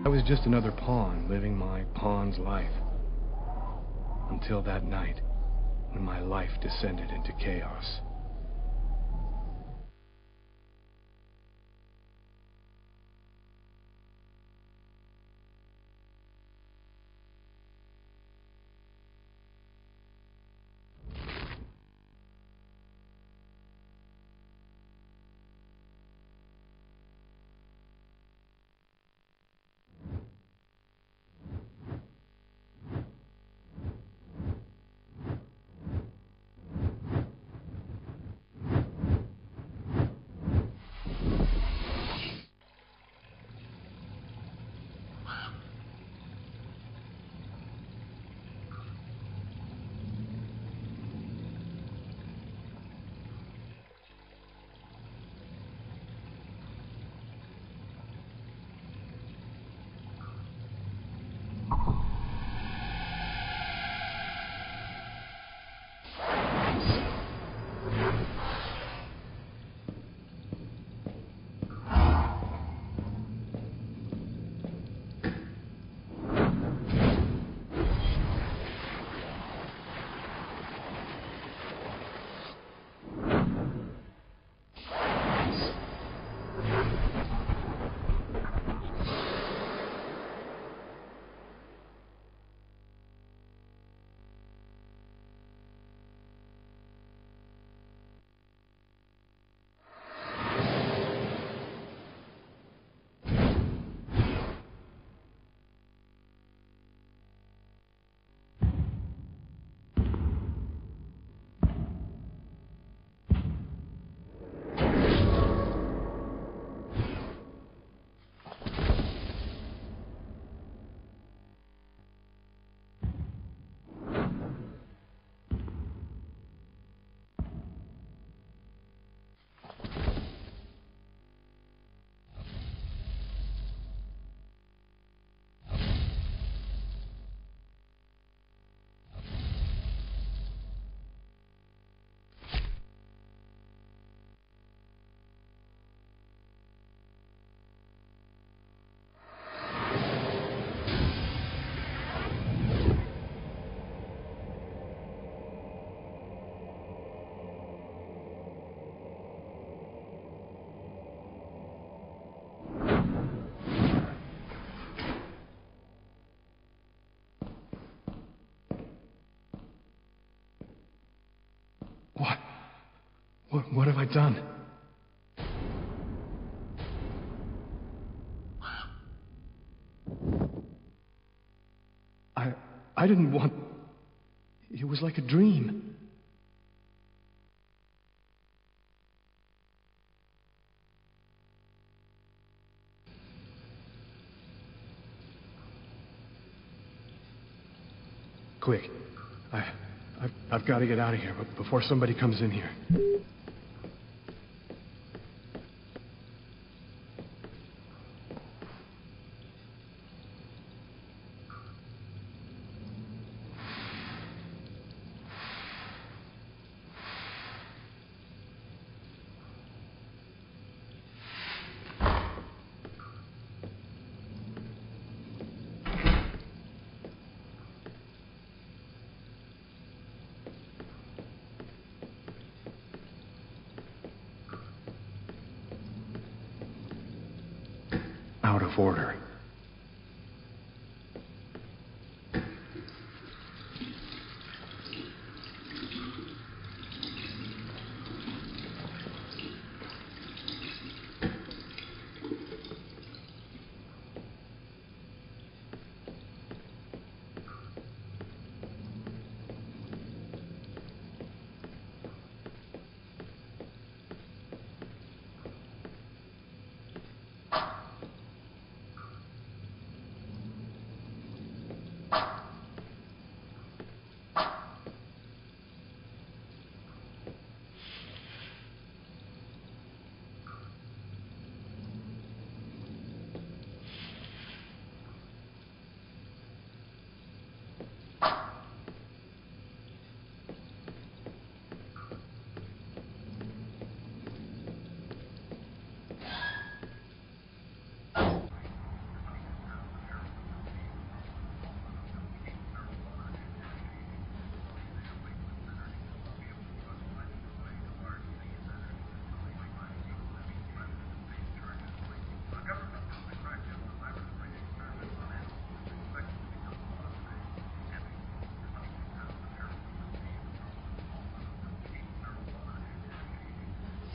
I was just another pawn living my pawn's life. Until that night, when my life descended into chaos. What have I done? I didn't want... It was like a dream. Quick. I've got to get out of here, but before somebody comes in here. Out of order.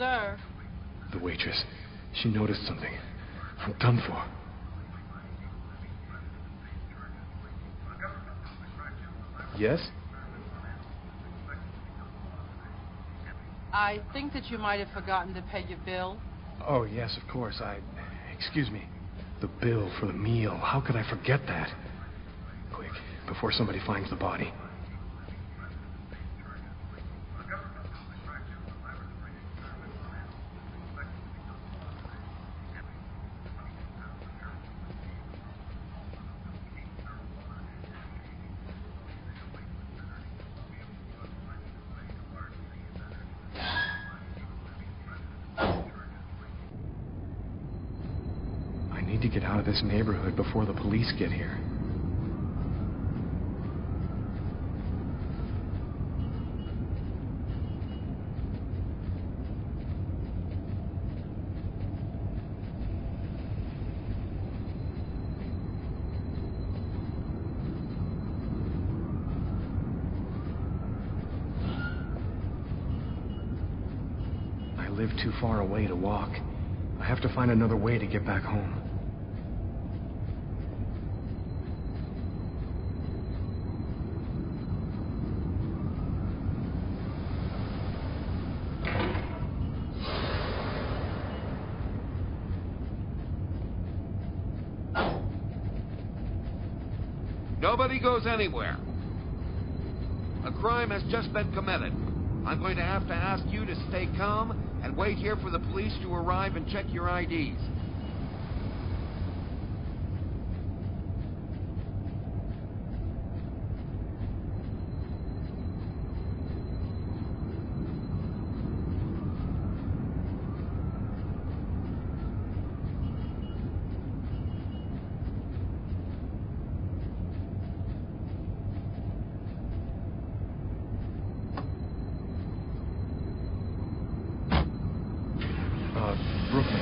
sir. The waitress. She noticed something. I'm done for. Yes? I think that you might have forgotten to pay your bill. Oh, yes, of course. Excuse me. The bill for the meal. How could I forget that? Quick, before somebody finds the body. I need to get out of this neighborhood before the police get here. I live too far away to walk. I have to find another way to get back home. Nobody goes anywhere. A crime has just been committed. I'm going to have to ask you to stay calm and wait here for the police to arrive and check your IDs. Brooklyn.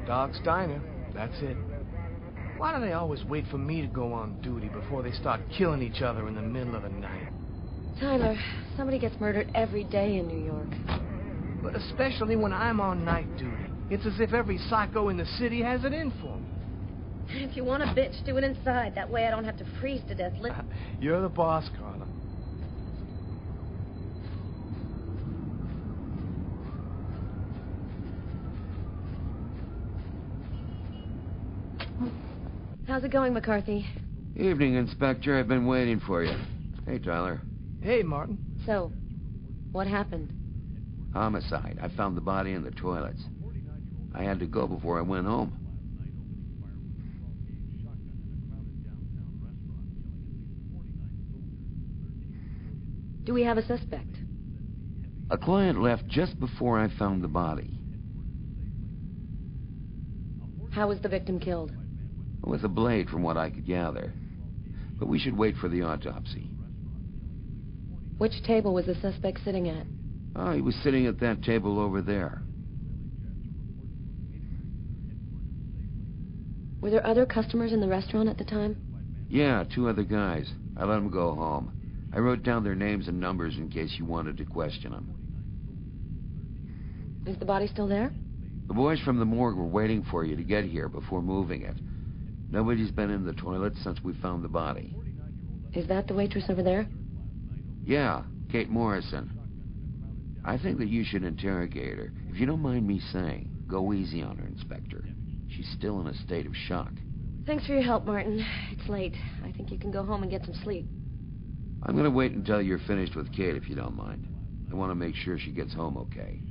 Doc's Diner. That's it. Why do they always wait for me to go on duty before they start killing each other in the middle of the night? Tyler, somebody gets murdered every day in New York. But especially when I'm on night duty. It's as if every psycho in the city has it in for me. If you want a bitch, do it inside. That way I don't have to freeze to death. You're the boss, Carla. How's it going, McCarthy? Evening, Inspector. I've been waiting for you. Hey, Tyler. Hey, Martin. So, what happened? Homicide. I found the body in the toilets. I had to go before I went home. Do we have a suspect? A client left just before I found the body. How was the victim killed? With a blade, from what I could gather. But we should wait for the autopsy. Which table was the suspect sitting at? Oh, he was sitting at that table over there. Were there other customers in the restaurant at the time? Yeah, 2 other guys. I let them go home. I wrote down their names and numbers in case you wanted to question them. Is the body still there? The boys from the morgue were waiting for you to get here before moving it. Nobody's been in the toilet since we found the body. Is that the waitress over there? Yeah, Kate Morrison. I think that you should interrogate her. If you don't mind me saying, go easy on her, Inspector. She's still in a state of shock. Thanks for your help, Martin. It's late. I think you can go home and get some sleep. I'm going to wait until you're finished with Kate, if you don't mind. I want to make sure she gets home okay.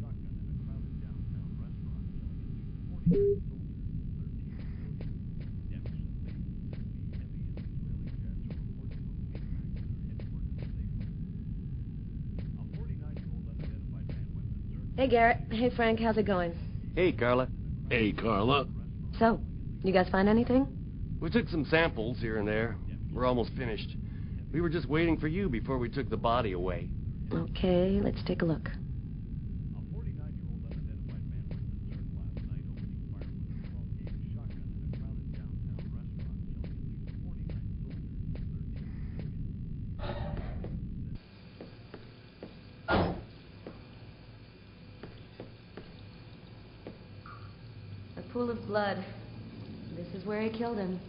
Hey, Garrett. Hey, Frank. How's it going? Hey, Carla. Hey, Carla. So, you guys find anything? We took some samples here and there. We're almost finished. We were just waiting for you before we took the body away. Okay, let's take a look. A pool of blood. This is where he killed him.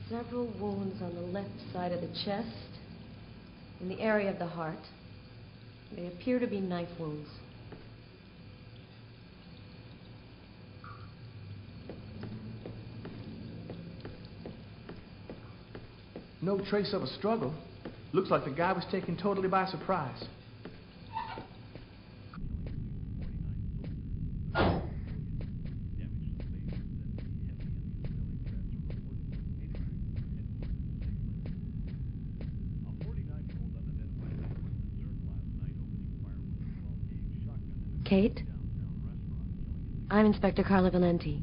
Several wounds on the left side of the chest, in the area of the heart. They appear to be knife wounds. No trace of a struggle. Looks like the guy was taken totally by surprise. Kate? I'm Inspector Carla Valenti.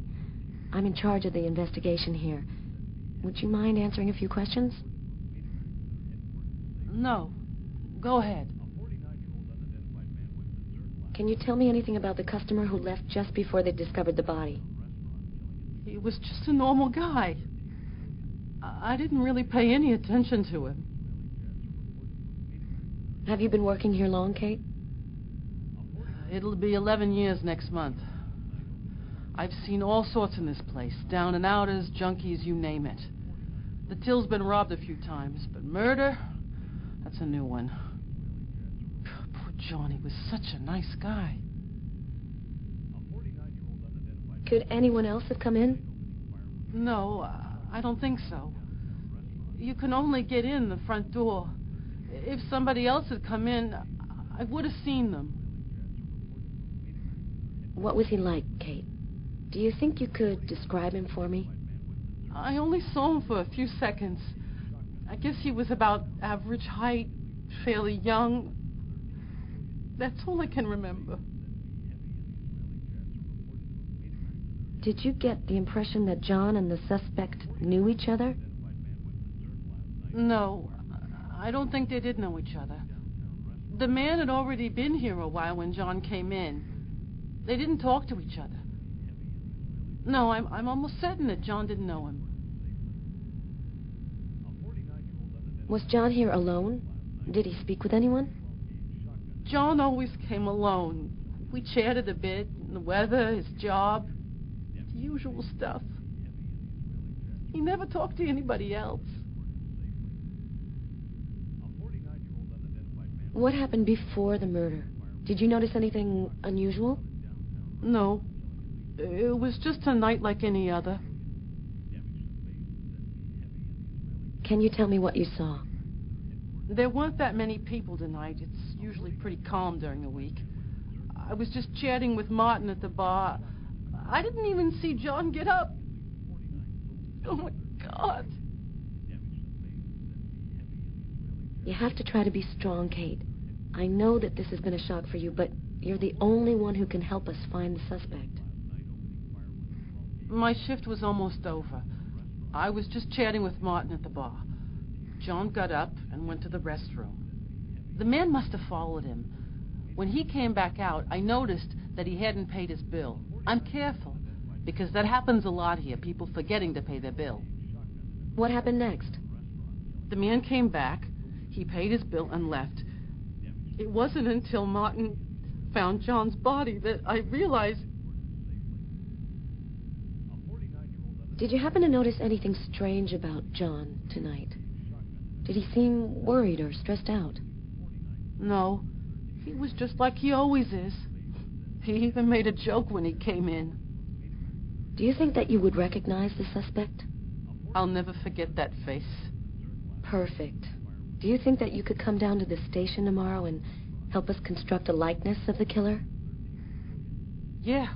I'm in charge of the investigation here. Would you mind answering a few questions? No. Go ahead. Can you tell me anything about the customer who left just before they discovered the body? He was just a normal guy. I didn't really pay any attention to him. Have you been working here long, Kate? It'll be 11 years next month. I've seen all sorts in this place. Down and outers, junkies, you name it. The till's been robbed a few times, but murder? That's a new one. Poor Johnny was such a nice guy. Could anyone else have come in? No, I don't think so. You can only get in the front door. If somebody else had come in, I would have seen them. What was he like, Kate? Do you think you could describe him for me? I only saw him for a few seconds. I guess he was about average height, fairly young. That's all I can remember. Did you get the impression that John and the suspect knew each other? No, I don't think they did know each other. The man had already been here a while when John came in. They didn't talk to each other. No, I'm almost certain that John didn't know him. Was John here alone? Did he speak with anyone? John always came alone. We chatted a bit, the weather, his job, the usual stuff. He never talked to anybody else. What happened before the murder? Did you notice anything unusual? No. It was just a night like any other. Can you tell me what you saw? There weren't that many people tonight. It's usually pretty calm during the week. I was just chatting with Martin at the bar. I didn't even see John get up. Oh, my God. You have to try to be strong, Kate. I know that this has been a shock for you, but you're the only one who can help us find the suspect. My shift was almost over. I was just chatting with Martin at the bar. John got up and went to the restroom. The man must have followed him. When he came back out, I noticed that he hadn't paid his bill. I'm careful, because that happens a lot here, people forgetting to pay their bill. What happened next? The man came back, he paid his bill and left. It wasn't until Martin found John's body that I realized... Did you happen to notice anything strange about John tonight? Did he seem worried or stressed out? No. He was just like he always is. He even made a joke when he came in. Do you think that you would recognize the suspect? I'll never forget that face. Perfect. Do you think that you could come down to the station tomorrow and help us construct a likeness of the killer? Yeah.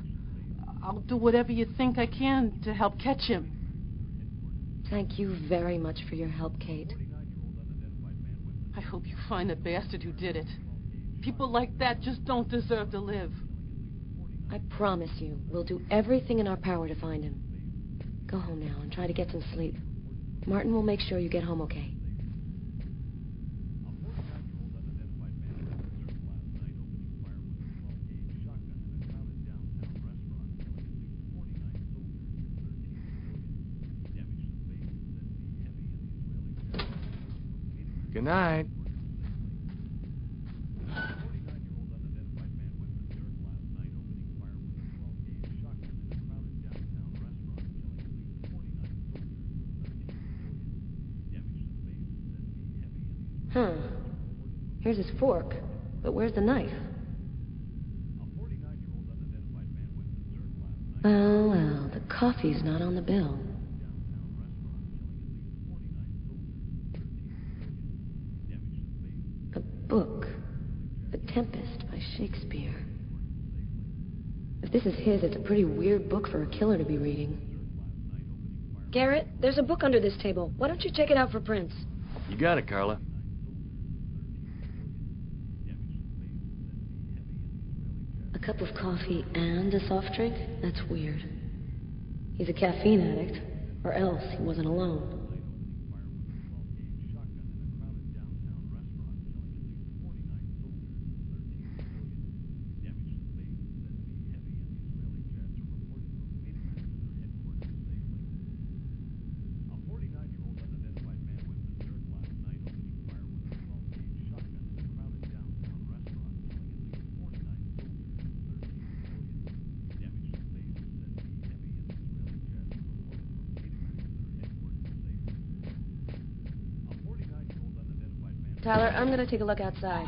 I'll do whatever you think I can to help catch him. Thank you very much for your help, Kate. I hope you find the bastard who did it. People like that just don't deserve to live. I promise you, we'll do everything in our power to find him. Go home now and try to get some sleep. Martin will make sure you get home okay. Good night. Huh. Here's his fork. But where's the knife? Well, the coffee's not on the bill. A book. The Tempest by Shakespeare. If this is his, it's a pretty weird book for a killer to be reading. Garrett, there's a book under this table. Why don't you check it out for prints? You got it, Carla. A cup of coffee and a soft drink? That's weird. He's a caffeine addict, or else he wasn't alone. Tyler, I'm gonna take a look outside.